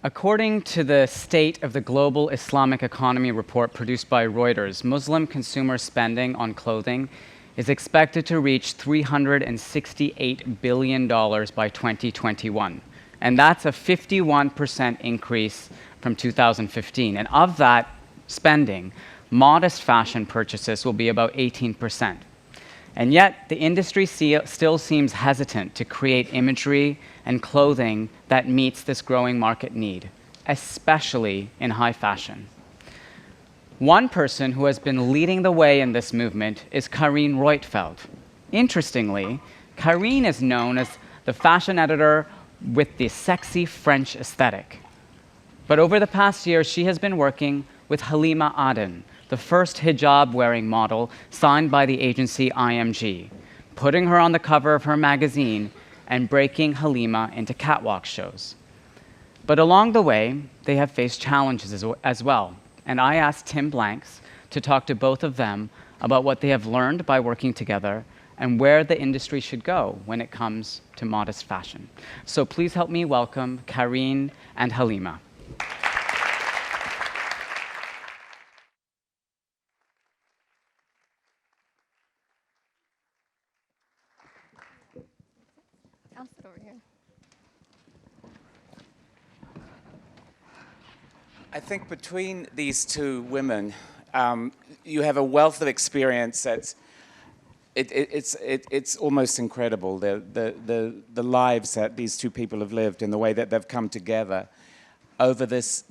According to the State of the Global Islamic Economy report produced by Reuters, Muslim consumer spending on clothing is expected to reach $368 billion by 2021. And that's a 51% increase from 2015. And of that spending, modest fashion purchases will be about 18%. And yet, the industry still seems hesitant to create imagery and clothing that meets this growing market need, especially in high fashion. One person who has been leading the way in this movement is Carine Roitfeld. Interestingly, Carine is known as the fashion editor with the sexy French aesthetic. But over the past year, she has been working with Halima Aden, the first hijab-wearing model signed by the agency IMG, putting her on the cover of her magazine and breaking Halima into catwalk shows. But along the way, they have faced challenges as well. And I asked Tim Blanks to talk to both of them about what they have learned by working together and where the industry should go when it comes to modest fashion. So please help me welcome Carine and Halima. I'll sit over here. I think between these two women, you have a wealth of experience that's it's almost incredible, the lives that these two people have lived and the way that they've come together over this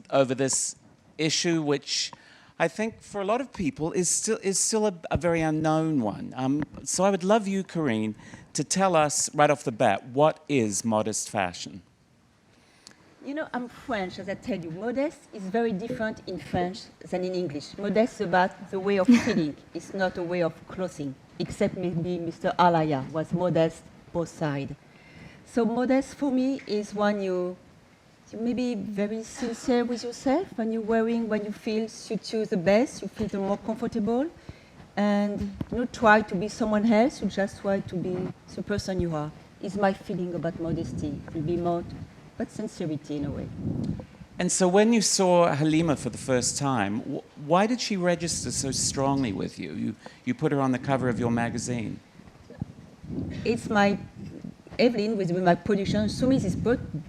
issue, which I think for a lot of people is still a very unknown one. So I would love you, Carine, to tell us right off the bat, what is modest fashion? You know, I'm French, as I tell you. Modest is very different in French than in English. Modest is about the way of feeling. It's not a way of clothing, except maybe Mr. Alaya was modest both sides. So modest for me is when you may be very sincere with yourself, when you're wearing, when you feel suits you the best, you feel the more comfortable, and you don't try to be someone else, you just try to be the person you are. Is my feeling about modesty. It will be more but sincerity in a way. And so when you saw Halima for the first time, why did she register so strongly with you? You put her on the cover of your magazine. It's my, Evelyn, with my production, showed me this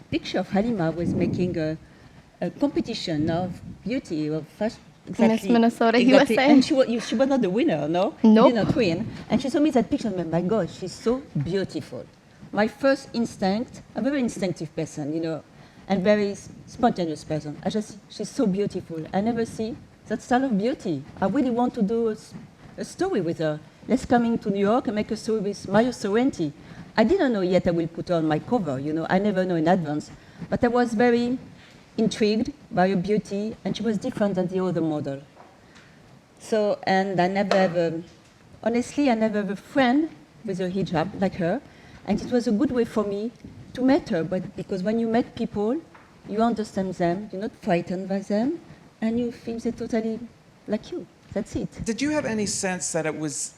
picture of Halima was making a competition of beauty, of fashion. Exactly. Miss Minnesota, exactly. USA. And she was not the winner, no? Nope. She did not win. And she showed me that picture, and my God, she's so beautiful. My first instinct, I'm a very instinctive person, you know, and very spontaneous person. She's so beautiful. I never see that style of beauty. I really want to do a story with her. Let's come into New York and make a story with Mario Sorrenti. I didn't know yet I will put her on my cover, you know. I never know in advance. But I was very intrigued by her beauty, and she was different than the other model. So, and I never have honestly, I never have a friend with a hijab like her. And it was a good way for me to meet her, but because when you meet people, you understand them, you're not frightened by them, and you feel they're totally like you. That's it. Did you have any sense that it was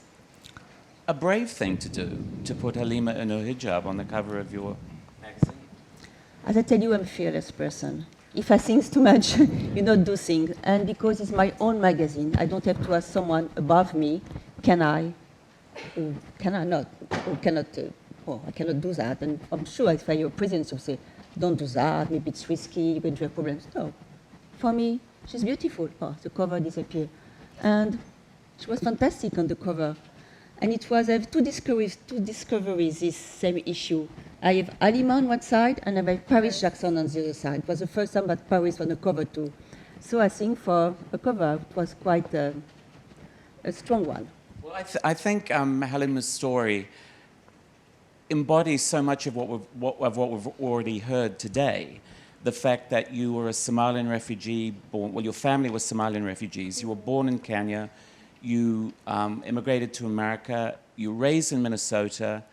a brave thing to do, to put Halima in her hijab on the cover of your magazine? As I tell you, I'm a fearless person. If I think too much, you not do things. And because it's my own magazine, I don't have to ask someone above me, can I, or can I not, or cannot. Oh, I cannot do that. And I'm sure if I were president, you'll say, don't do that, maybe it's risky, you're going to have problems. No. For me, she's beautiful. Oh, the cover disappeared. And she was fantastic on the cover. And it was, I have two discoveries, this same issue. I have Halima on one side, and I have Paris Jackson on the other side. It was the first time that Paris on the cover too. So I think for a cover, it was quite a strong one. Well, I think Halima's story embodies so much of what we've already heard today. The fact that you were a Somalian refugee, well, your family was Somalian refugees. You were born in Kenya. You immigrated to America. You were raised in Minnesota.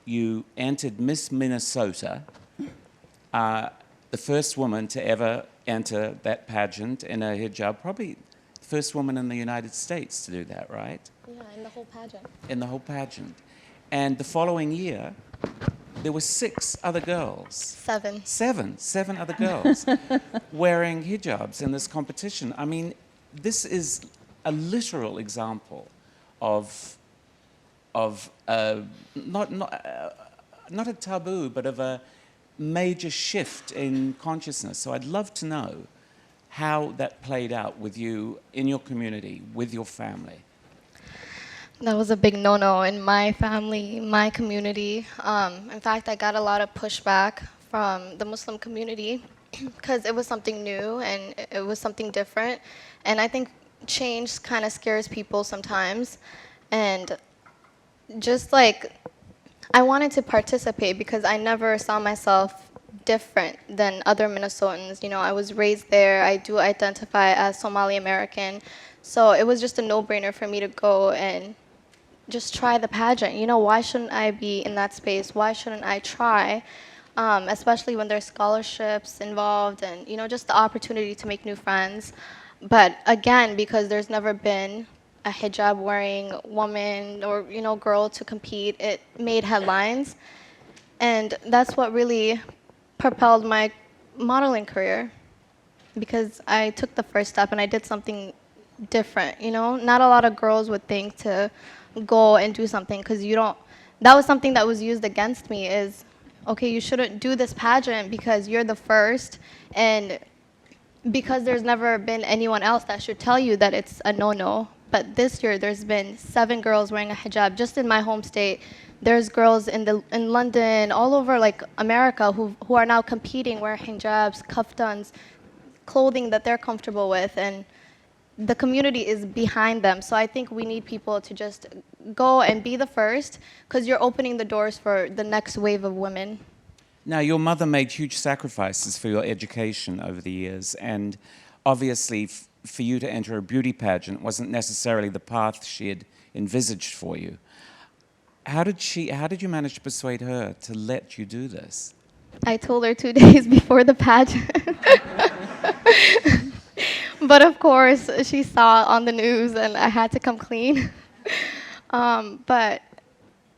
You entered Miss Minnesota, the first woman to ever enter that pageant in a hijab, probably the first woman in the United States to do that, right? Yeah, in the whole pageant. In the whole pageant. And the following year, there were 6 other girls. 7. Seven other girls wearing hijabs in this competition. I mean, this is a literal example of not a taboo, but of a major shift in consciousness. So I'd love to know how that played out with you in your community, with your family. That was a big no-no in my family, my community. In fact, I got a lot of pushback from the Muslim community because it was something new and it was something different. And I think change kind of scares people sometimes. And just like, I wanted to participate because I never saw myself different than other Minnesotans. You know, I was raised there. I do identify as Somali American. So it was just a no-brainer for me to go and just try the pageant. You know, why shouldn't I be in that space? Why shouldn't I try? Especially when there's scholarships involved and, you know, just the opportunity to make new friends. But again, because there's never been a hijab wearing woman or, you know, girl to compete, it made headlines. And that's what really propelled my modeling career, because I took the first step and I did something different, you know? Not a lot of girls would think to go and do something because you don't, that was something that was used against me is, okay, you shouldn't do this pageant because you're the first and because there's never been anyone else that should tell you that it's a no-no. But this year there's been 7 girls wearing a hijab just in my home state. There's girls in London, all over like America who are now competing wearing hijabs, kaftans, clothing that they're comfortable with, and the community is behind them. So I think we need people to just go and be the first because you're opening the doors for the next wave of women. Now, your mother made huge sacrifices for your education over the years, and obviously for you to enter a beauty pageant wasn't necessarily the path she had envisaged for you. How did you manage to persuade her to let you do this? I told her 2 days before the pageant. But of course, she saw it on the news and I had to come clean. But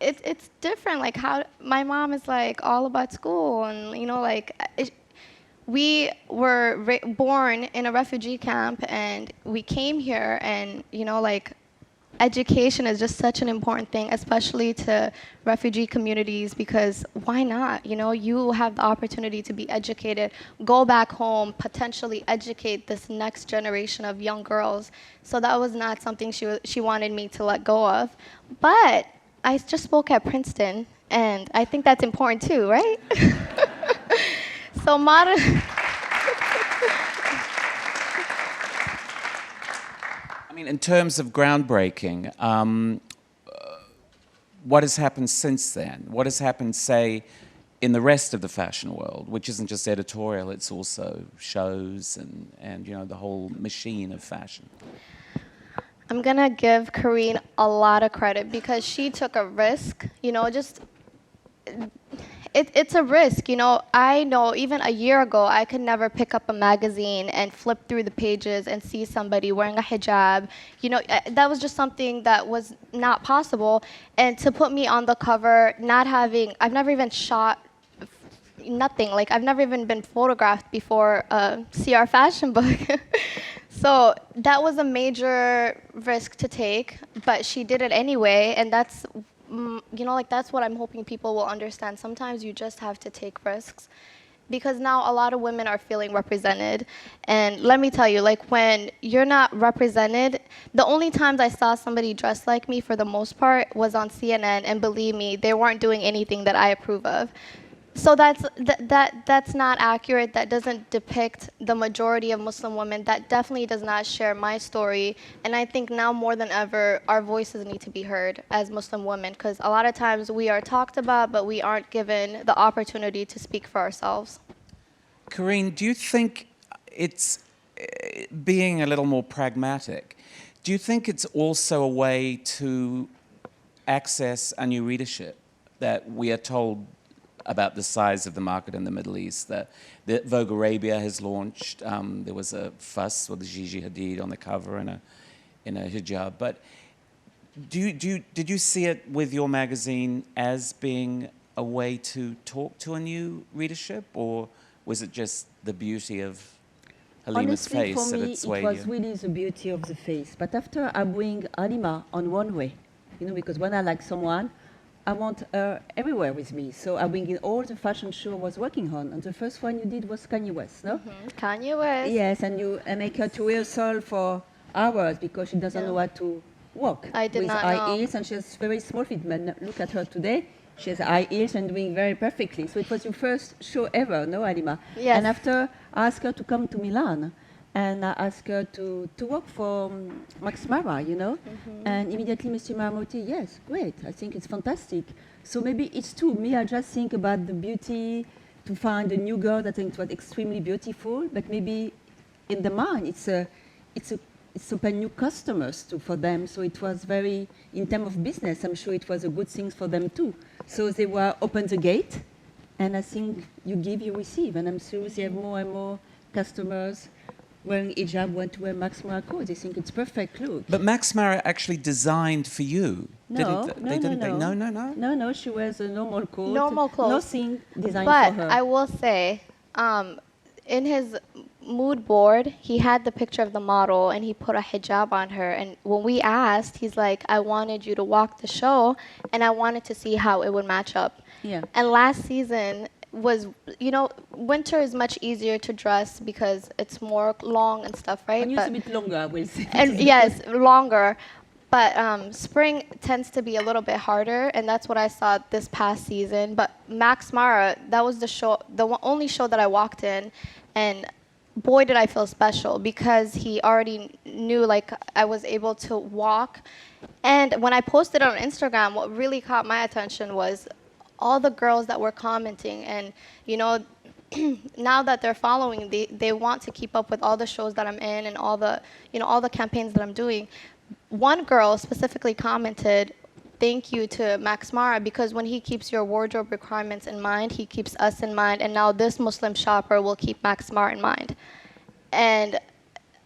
it's different. Like how my mom is like all about school and, you know, like we were born in a refugee camp and we came here and, you know, like education is just such an important thing, especially to refugee communities, because why not? You know, you have the opportunity to be educated, go back home, potentially educate this next generation of young girls. So that was not something she wanted me to let go of. But I just spoke at Princeton, and I think that's important too, right? So modern. I mean, in terms of groundbreaking, what has happened since then? What has happened, say, in the rest of the fashion world, which isn't just editorial, it's also shows and you know, the whole machine of fashion? I'm gonna give Carine a lot of credit because she took a risk, you know, just it's a risk, you know. I know even a year ago, I could never pick up a magazine and flip through the pages and see somebody wearing a hijab. You know, that was just something that was not possible. And to put me on the cover, not having, I've never even shot nothing. Like, I've never even been photographed before a CR fashion book. So that was a major risk to take, but she did it anyway, and that's, you know, like that's what I'm hoping people will understand. Sometimes you just have to take risks because now a lot of women are feeling represented. And let me tell you, like when you're not represented, the only times I saw somebody dressed like me for the most part was on CNN, and believe me, they weren't doing anything that I approve of. So that's not accurate. That doesn't depict the majority of Muslim women. That definitely does not share my story. And I think now more than ever, our voices need to be heard as Muslim women, because a lot of times we are talked about, but we aren't given the opportunity to speak for ourselves. Carine, do you think it's, being a little more pragmatic, do you think it's also a way to access a new readership that we are told about the size of the market in the Middle East? That Vogue Arabia has launched. There was a fuss with Gigi Hadid on the cover in a hijab. But did you see it with your magazine as being a way to talk to a new readership, or was it just the beauty of Halima's Honestly, face for that me, it swayed it was you? really the beauty of the face. But after I bring Halima on one way, because when I like someone, I want her everywhere with me. So I bring in all the fashion show I was working on. And the first one you did was Kanye West, no? Kanye West. Yes, and you make her to rehearsal for hours because she doesn't know how to walk I did with not high know. heels, and she has very small feet. But look at her today; she has high heels and doing very perfectly. So it was your first show ever, no, Halima? Yes. And after, I asked her to come to Milan, and I asked her to work for Max Mara, And immediately Mr. Marmotti, yes, great, I think it's fantastic. So maybe it's true. Me, I just think about the beauty, to find a new girl that I think was extremely beautiful, but maybe in the mind, it's open new customers for them. So it was very, in terms of business, I'm sure it was a good thing for them too. So they were open the gate, and I think you give, you receive, and I'm sure they have more and more customers wearing hijab want to wear Max Mara clothes. They think it's perfect look. But Max Mara actually designed for you. No, No. she wears a normal coat. Normal clothes. Nothing designed But for her. I will say, in his mood board, he had the picture of the model and he put a hijab on her. And when we asked, he's like, I wanted you to walk the show and I wanted to see how it would match up. Yeah. And last season was, winter is much easier to dress because it's more long and stuff, right? And it's a bit longer, I will say. And yes, longer. But spring tends to be a little bit harder, and that's what I saw this past season. But Max Mara, that was the show, only show that I walked in, and boy, did I feel special because he already knew, like, I was able to walk. And when I posted on Instagram, what really caught my attention was all the girls that were commenting, and now that they're following, they want to keep up with all the shows that I'm in and all the all the campaigns that I'm doing. One girl specifically commented, "Thank you to Max Mara, because when he keeps your wardrobe requirements in mind, he keeps us in mind, and now this Muslim shopper will keep Max Mara in mind." And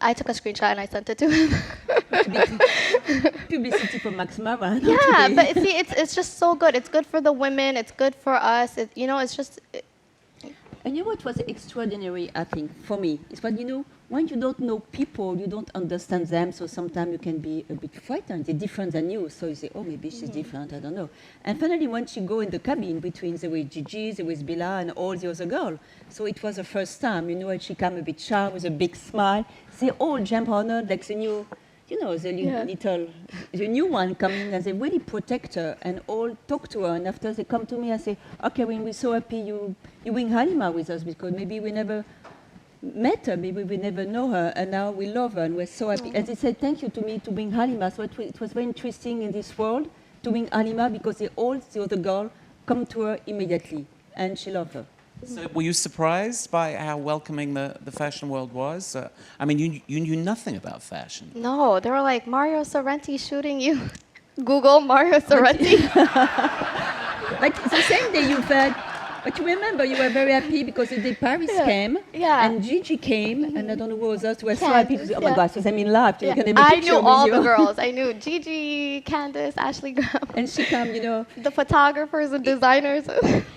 I took a screenshot and I sent it to him. Publicity for Max Mara. Yeah, but see, it's just so good. It's good for the women. It's good for us. It's just. And you know what was extraordinary, I think, for me, is what, when you don't know people, you don't understand them, so sometimes you can be a bit frightened. They're different than you, so you say, oh, maybe she's different, I don't know. And finally, once you go in the cabin between, there was Gigi, there was Bila, and all the other girls, so it was the first time, and she came a bit sharp with a big smile. They all jump on her like the new, the new one coming, and they really protect her and all talk to her. And after they come to me and say, okay, we're so happy you bring Halima with us, because maybe we never met her, maybe we never know her, and now we love her and we're so happy. And they said thank you to me to bring Halima. So it was very interesting in this world to bring Halima, because the other girl come to her immediately and she loved her. So were you surprised by how welcoming the fashion world was? I mean, you knew nothing about fashion. No, they were like, Mario Sorrenti shooting you. Google Mario Sorrenti. Like the same day you felt, but you remember you were very happy because the day Paris came, and Gigi came, and I don't know who was us, we were so happy to say, oh my gosh, because I'm in love. Yeah. You can have a I picture knew with all you. the girls. I knew Gigi, Candace, Ashley Graham. And she came, The photographers and designers.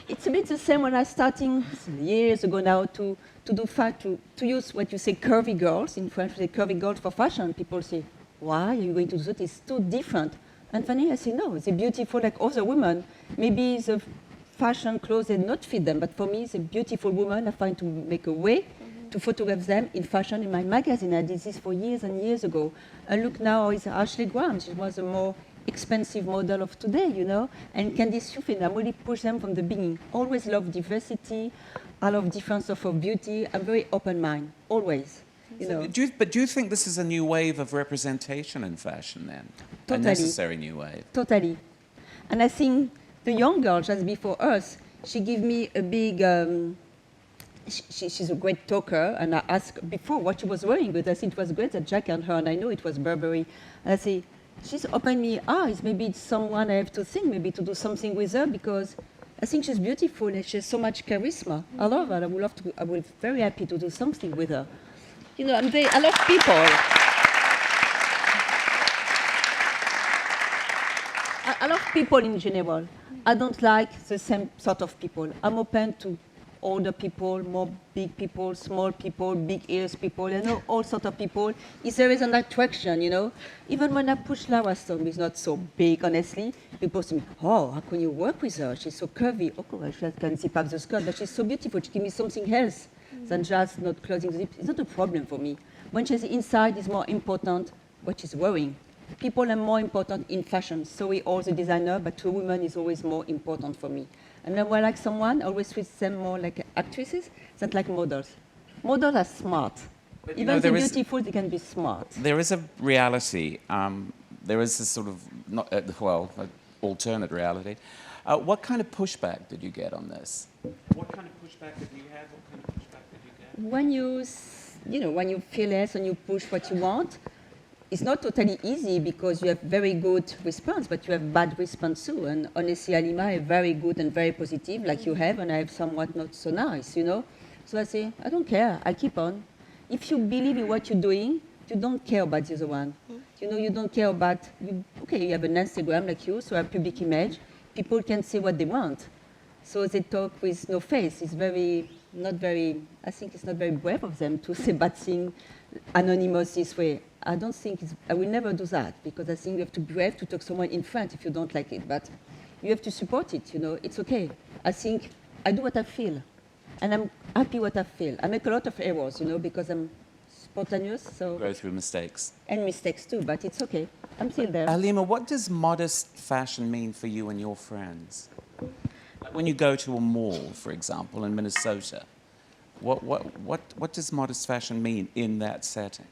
It's a bit the same when I starting years ago now to use what you say curvy girls. In French, we say curvy girls for fashion. People say, why are you going to do that? It's too different. And finally I say, no, they're beautiful like other women. Maybe the fashion clothes they not fit them, but for me, it's a beautiful woman. I find to make a way to photograph them in fashion in my magazine. I did this for years and years ago. And look now, it's Ashley Graham. She was a more expensive model of today, And Candice Youfin, I really push them from the beginning. Always love diversity. I love difference of beauty. I'm very open mind, always. But do you think this is a new wave of representation in fashion then? Totally. A necessary new wave? Totally. And I think the young girl just before us, she gave me a big, she's a great talker, and I asked before what she was wearing, but I think it was great, that jacket on her, and I know it was Burberry. And I say, she's opened me eyes, maybe it's someone I have to think, maybe to do something with her, because I think she's beautiful and she has so much charisma. I love her, I will be very happy to do something with her. I love people. I love people in general. I don't like the same sort of people. I'm open to older people, more big people, small people, big ears people, all sorts of people. If there is an attraction, Even when I push Lara's song, it's not so big, honestly. People say, oh, how can you work with her? She's so curvy. Oh, well, she can zip up the skirt, but she's so beautiful. She gives me something else than just not closing the zip. It's not a problem for me. When she's inside, it's more important what she's wearing. People are more important in fashion. So we all the designer, but to women is always more important for me. And then when I like someone, I always treat them more like actresses than like models. Models are smart. But, Even the beautiful, they can be smart. There is a reality. There is this sort of, alternate reality. What kind of pushback did you get on this? What kind of pushback did you have? What kind of pushback did you get? When you feel less and you push what you want, it's not totally easy because you have very good response, but you have bad response too. And honestly, Halima is very good and very positive, like you have, and I have somewhat not so nice, So I say, I don't care. I keep on. If you believe in what you're doing, you don't care about the other one. You don't care about, you have an Instagram like you, so a public image. People can say what they want. So they talk with no face. I think it's not very brave of them to say bad things anonymous this way. I will never do that because I think you have to be brave to talk to someone in front if you don't like it. But you have to support it, It's okay. I think I do what I feel. And I'm happy what I feel. I make a lot of errors, because I'm spontaneous. So Go through mistakes. And mistakes too, but it's okay. I'm still there. Halima, what does modest fashion mean for you and your friends? Like when you go to a mall, for example, in Minnesota, what does modest fashion mean in that setting?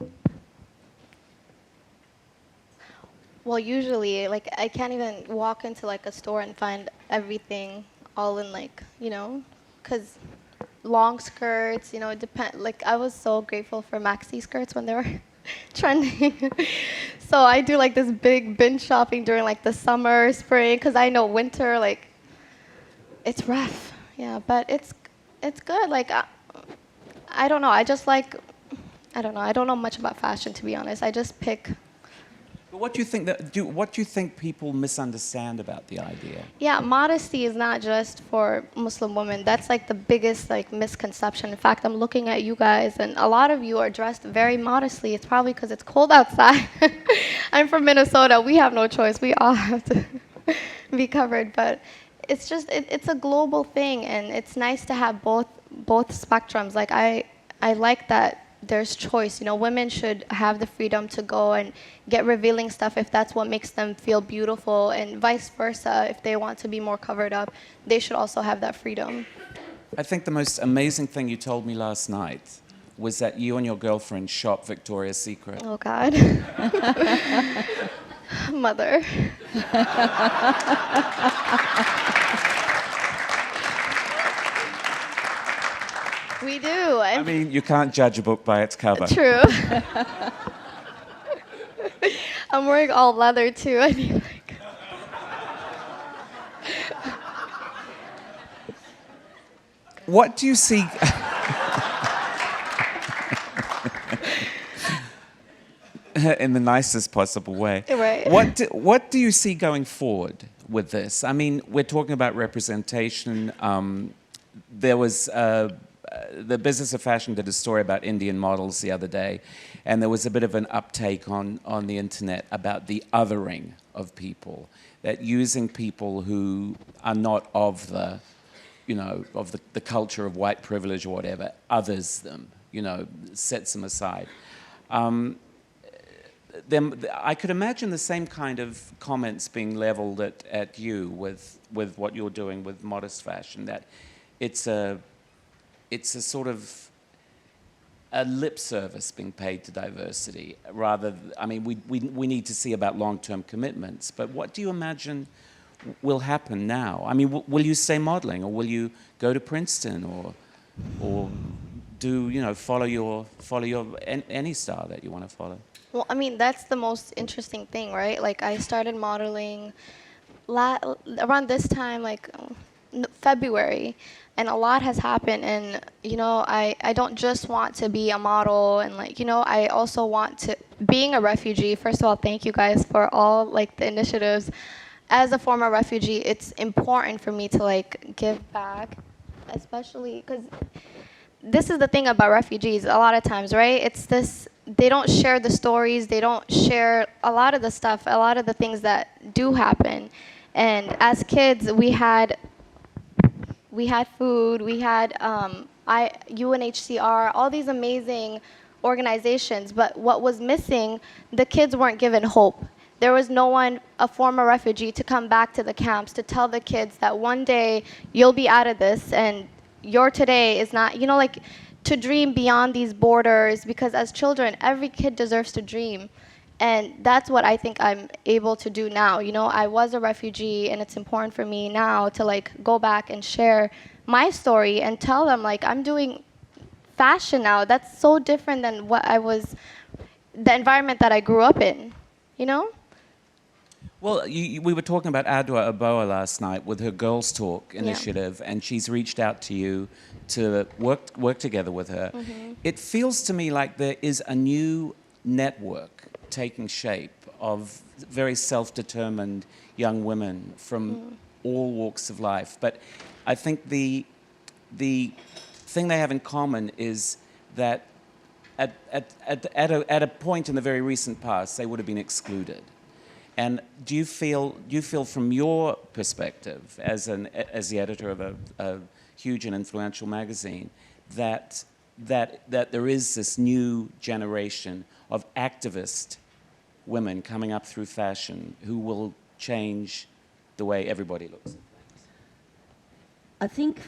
Well, usually, I can't even walk into a store and find everything all in because long skirts, it depends. I was so grateful for maxi skirts when they were trending. So I do this big binge shopping during the summer, spring, because I know winter, it's rough. Yeah, but it's good. I don't know. I just I don't know. I don't know much about fashion, to be honest. I just pick. But what do you think people misunderstand about the idea? Yeah, modesty is not just for Muslim women. That's the biggest misconception. In fact, I'm looking at you guys, and a lot of you are dressed very modestly. It's probably because it's cold outside. I'm from Minnesota. We have no choice. We all have to be covered. But it's just it's a global thing, and it's nice to have both spectrums. I like that. There's choice. Women should have the freedom to go and get revealing stuff if that's what makes them feel beautiful, and vice versa. If they want to be more covered up, they should also have that freedom. I think the most amazing thing you told me last night was that you and your girlfriend shop Victoria's Secret. Oh, God. Mother. We do. I mean, you can't judge a book by its cover. True. I'm wearing all leather, too. I mean, What do you see? In the nicest possible way. Right. What do you see going forward with this? I mean, we're talking about representation. There was the Business of Fashion did a story about Indian models the other day, and there was a bit of an uptake on the internet about the othering of people, that using people who are not of the, of the culture of white privilege or whatever, others them, sets them aside. Then I could imagine the same kind of comments being leveled at you with what you're doing with modest fashion, that it's a sort of a lip service being paid to diversity. We need to see about long-term commitments. But what do you imagine will happen now? I mean, will you stay modeling, or will you go to Princeton, or do follow your any style that you want to follow? well, I mean, that's the most interesting thing, right? I started modeling around this time, February, and a lot has happened. And I don't just want to be a model, and I also want to. Being a refugee, first of all, thank you guys for all the initiatives. as a former refugee, it's important for me to like give back, especially because this is the thing about refugees a lot of times, right? It's this, they don't share the stories, they don't share a lot of the stuff, a lot of the things that do happen. And as kids, we had food, we had UNHCR, all these amazing organizations, but what was missing, the kids weren't given hope. There was no one, a former refugee, to come back to the camps to tell the kids that one day you'll be out of this and your today is not, like to dream beyond these borders, because as children, every kid deserves to dream. And that's what I think I'm able to do now. I was a refugee, and it's important for me now to like go back and share my story and tell them like I'm doing fashion now. That's so different than what I was, the environment that I grew up in. Well, we were talking about Adwa Aboa last night with her Girls Talk initiative, and she's reached out to you to work together with her. It feels to me like there is a new network taking shape of very self-determined young women from all walks of life. But I think the thing they have in common is that at a point in the very recent past, they would have been excluded. And do you feel from your perspective as the editor of a huge and influential magazine that there is this new generation of activist women coming up through fashion who will change the way everybody looks? I think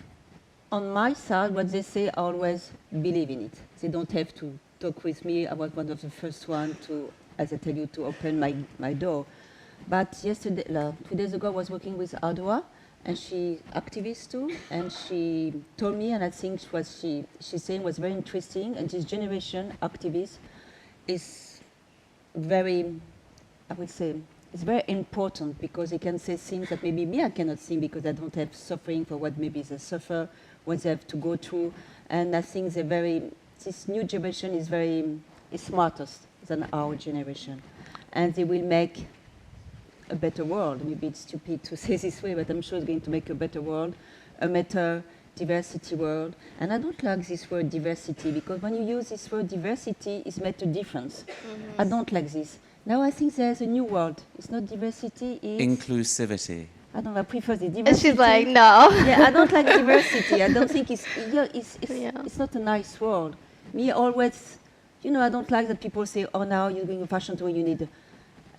on my side, what they say, I always believe in it. They don't have to talk with me. I was one of the first ones to, as I tell you, to open my door. But yesterday, 2 days ago, I was working with Adwa, and she's activist too, and she told me, and I think what she's saying was very interesting, and this generation activist is very, I would say, it's very important because they can say things that maybe me I cannot see because I don't have suffering for what maybe they suffer, what they have to go through. And I think this new generation is smarter than our generation. And they will make a better world. Maybe it's stupid to say this way, but I'm sure it's going to make a better world, a better diversity world. And I don't like this word diversity because when you use this word diversity, it's made a difference. I don't like this. Now I think there's a new word. It's not diversity, it's... Inclusivity. I don't know, I prefer the diversity. And she's like, no. Yeah, I don't like diversity. I don't think it's not a nice word. Me always, I don't like that people say, oh, now you're going to fashion show, you need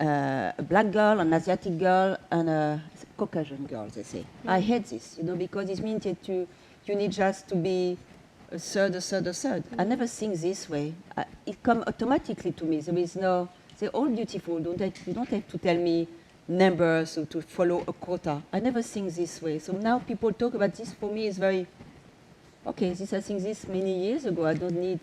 a black girl, an Asiatic girl, and a Caucasian girl, they say. I hate this, because it means that you need just to be a third. I never think this way. It comes automatically to me. There is no... They're all beautiful. You don't have to tell me numbers or to follow a quota. I never think this way. So now people talk about this. For me, is very okay. I think this many years ago. I don't need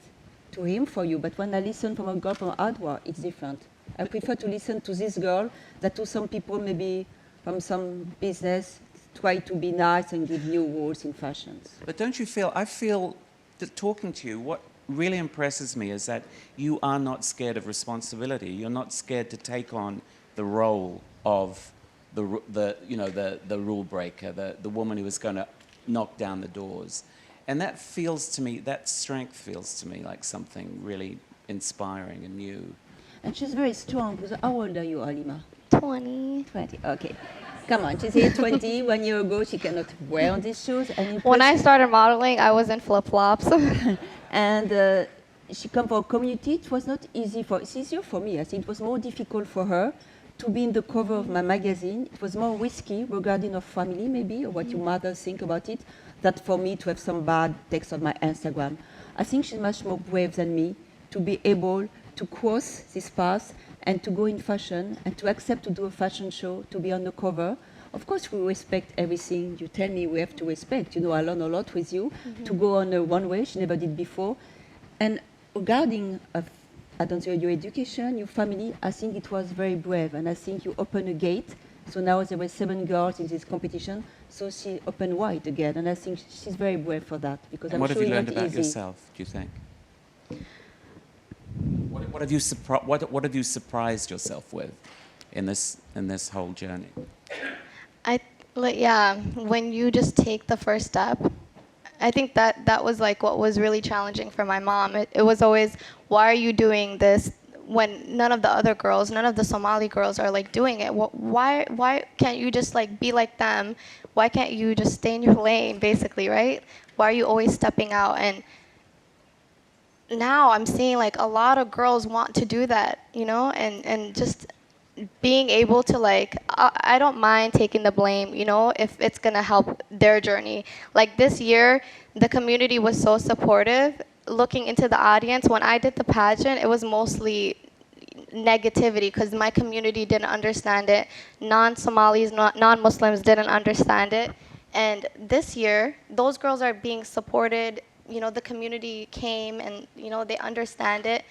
to hymn for you. But when I listen from a girl from Adwa, it's different. I prefer to listen to this girl than to some people maybe from some business try to be nice and give new rules in fashions. But don't you feel? I feel that talking to you, what really impresses me is that you are not scared of responsibility. You're not scared to take on the role of the rule breaker, the woman who is going to knock down the doors. And that feels to me, that strength feels to me like something really inspiring and new. And she's very strong. Because how old are you, Halima? 20. 20, okay. Come on, she's here 20. 1 year ago, she cannot wear these shoes. And When I started modeling, I was in flip-flops. And she come from a community. It was not easy it's easier for me. I think it was more difficult for her to be in the cover of my magazine. It was more risky regarding her family, maybe, or what your mother think about it, than for me to have some bad text on my Instagram. I think she's much more brave than me to be able to cross this path and to go in fashion and to accept to do a fashion show, to be on the cover. Of course, we respect everything you tell me we have to respect. I learn a lot with you. To go on a one-way, she never did before. And regarding, I don't know, your education, your family, I think it was very brave. And I think you opened a gate. So now there were 7 girls in this competition. So she opened wide again. And I think she's very brave for that. Because and I'm what sure have you it's learned not about easy. yourself, do you think? What have you surprised yourself with in this whole journey? Yeah, when you just take the first step, I think that was like what was really challenging for my mom. It was always, why are you doing this when none of the other girls, none of the Somali girls are like doing it? Why can't you just like be like them? Why can't you just stay in your lane, basically, right? Why are you always stepping out? And now I'm seeing like a lot of girls want to do that, and just being able to like, I don't mind taking the blame, if it's gonna help their journey. Like this year, the community was so supportive. Looking into the audience, when I did the pageant, it was mostly negativity because my community didn't understand it. Non-Somalis, non-Muslims didn't understand it. And this year, those girls are being supported. The community came and, they understand it.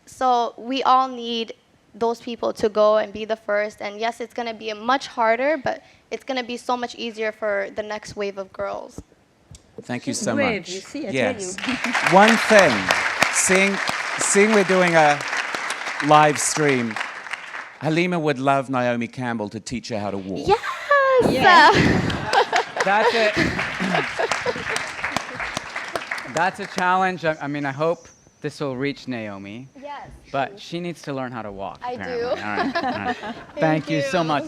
So we all need those people to go and be the first. And yes, it's going to be much harder, but it's going to be so much easier for the next wave of girls. Thank you so Brave, much. you see, I yes. tell you. One thing, seeing we're doing a live stream, Halima would love Naomi Campbell to teach her how to walk. Yes! Yes. That's it. That's a challenge. I mean, I hope this will reach Naomi, Yes. but she needs to learn how to walk. I apparently. do. All right. Thank you so much.